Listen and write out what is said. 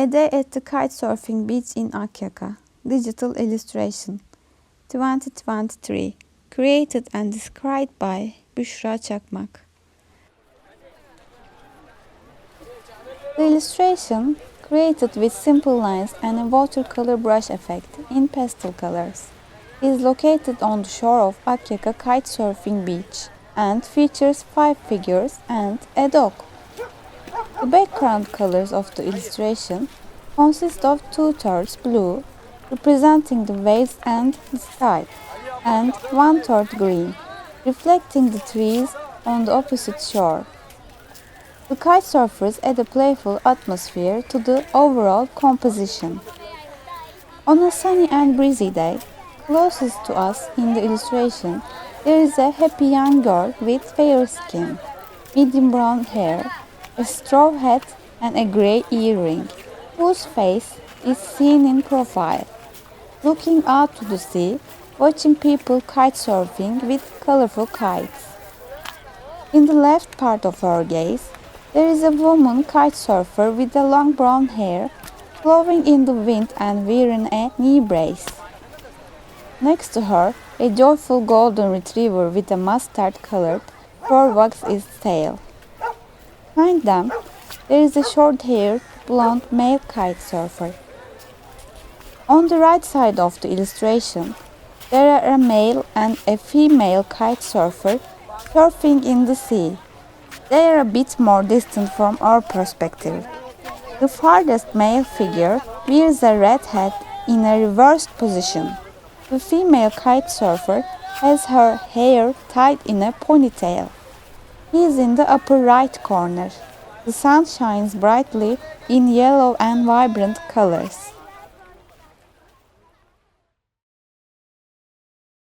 A Day at the Kitesurfing Beach in Akyaka. Digital illustration. 2023. Created and described by Büşra Çakmak. The illustration, created with simple lines and a watercolor brush effect in pastel colors, is located on the shore of Akyaka Kitesurfing Beach and features 5 figures and a dog. The background colors of the illustration consist of 2/3 blue, representing the waves and the sky, and 1/3 green, reflecting the trees on the opposite shore. The kitesurfers add a playful atmosphere to the overall composition. On a sunny and breezy day, closest to us in the illustration, there is a happy young girl with fair skin, medium brown hair, a straw hat and a gray earring, whose face is seen in profile, looking out to the sea, watching people kitesurfing with colorful kites. In the left part of her gaze, there is a woman kitesurfer with a long brown hair, blowing in the wind and wearing a knee brace. Next to her, a joyful golden retriever with a mustard-colored fur wags its tail. Behind them, there is a short-haired, blonde male kitesurfer. On the right side of the illustration, there are a male and a female kitesurfer surfing in the sea. They are a bit more distant from our perspective. The farthest male figure wears a red hat in a reversed position. The female kitesurfer has her hair tied in a ponytail. He is in the upper right corner. The sun shines brightly in yellow and vibrant colors.